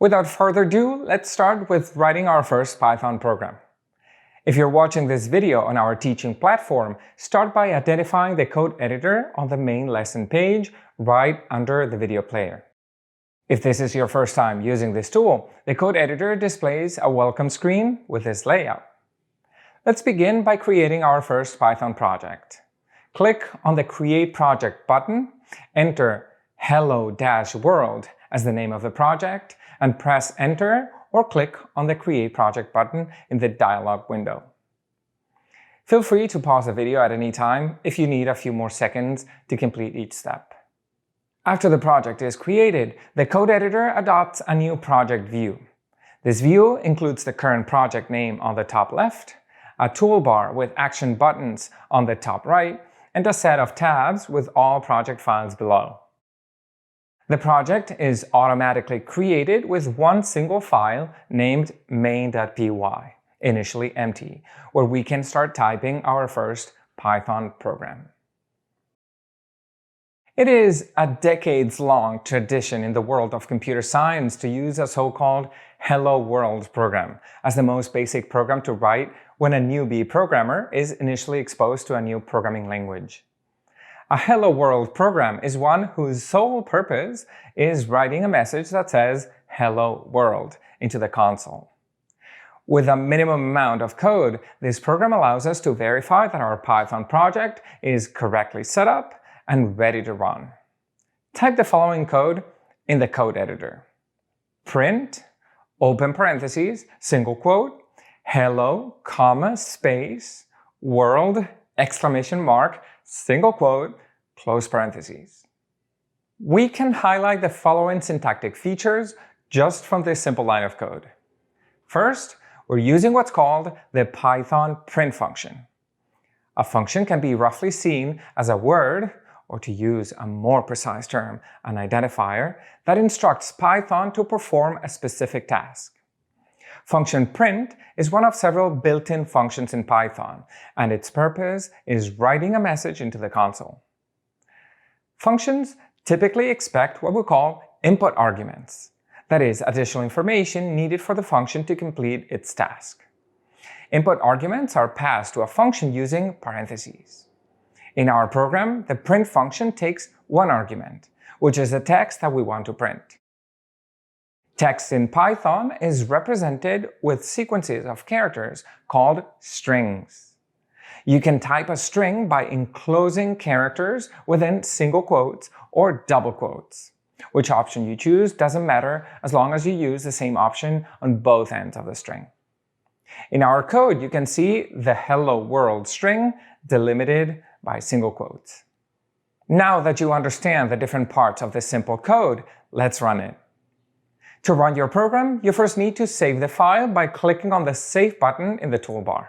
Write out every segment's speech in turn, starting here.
Without further ado, let's start with writing our first Python program. If you're watching this video on our teaching platform, start by identifying the code editor on the main lesson page right under the video player. If this is your first time using this tool, the code editor displays a welcome screen with this layout. Let's begin by creating our first Python project. Click on the Create Project button, enter hello-world as the name of the project, and press Enter or click on the Create Project button in the dialog window. Feel free to pause the video at any time if you need a few more seconds to complete each step. After the project is created, the code editor adopts a new project view. This view includes the current project name on the top left, a toolbar with action buttons on the top right, and a set of tabs with all project files below. The project is automatically created with one single file named main.py, initially empty, where we can start typing our first Python program. It is a decades-long tradition in the world of computer science to use a so-called Hello World program as the most basic program to write when a newbie programmer is initially exposed to a new programming language. A Hello World program is one whose sole purpose is writing a message that says Hello World into the console. With a minimum amount of code, this program allows us to verify that our Python project is correctly set up and ready to run. Type the following code in the code editor. Print, open parentheses, single quote, hello, comma, space, world, exclamation mark, single quote, close parentheses. We can highlight the following syntactic features just from this simple line of code. First, we're using what's called the Python print function. A function can be roughly seen as a word, or to use a more precise term, an identifier, that instructs Python to perform a specific task. Function print is one of several built-in functions in Python, and its purpose is writing a message into the console. Functions typically expect what we call input arguments, that is, additional information needed for the function to complete its task. Input arguments are passed to a function using parentheses. In our program, the print function takes one argument, which is the text that we want to print. Text in Python is represented with sequences of characters called strings. You can type a string by enclosing characters within single quotes or double quotes. Which option you choose doesn't matter as long as you use the same option on both ends of the string. In our code, you can see the Hello World string delimited by single quotes. Now that you understand the different parts of this simple code, let's run it. To run your program, you first need to save the file by clicking on the Save button in the toolbar.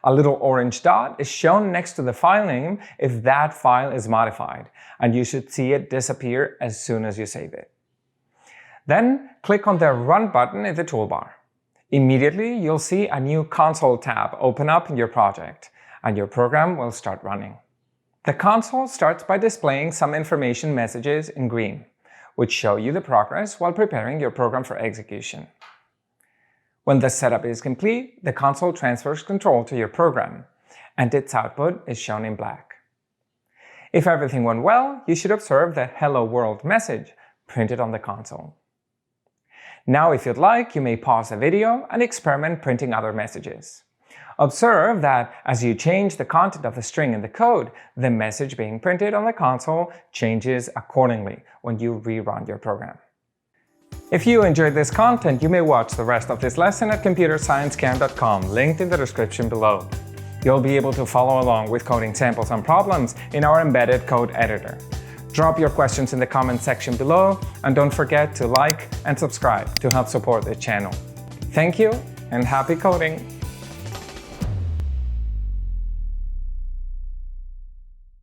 A little orange dot is shown next to the file name if that file is modified, and you should see it disappear as soon as you save it. Then click on the Run button in the toolbar. Immediately, you'll see a new console tab open up in your project, and your program will start running. The console starts by displaying some information messages in green, which show you the progress while preparing your program for execution. When the setup is complete, the console transfers control to your program, and its output is shown in black. If everything went well, you should observe the Hello World message printed on the console. Now, if you'd like, you may pause the video and experiment printing other messages. Observe that as you change the content of the string in the code, the message being printed on the console changes accordingly when you rerun your program. If you enjoyed this content, you may watch the rest of this lesson at computersciencecamp.com, linked in the description below. You'll be able to follow along with coding samples and problems in our embedded code editor. Drop your questions in the comment section below, and don't forget to like and subscribe to help support the channel. Thank you, and happy coding!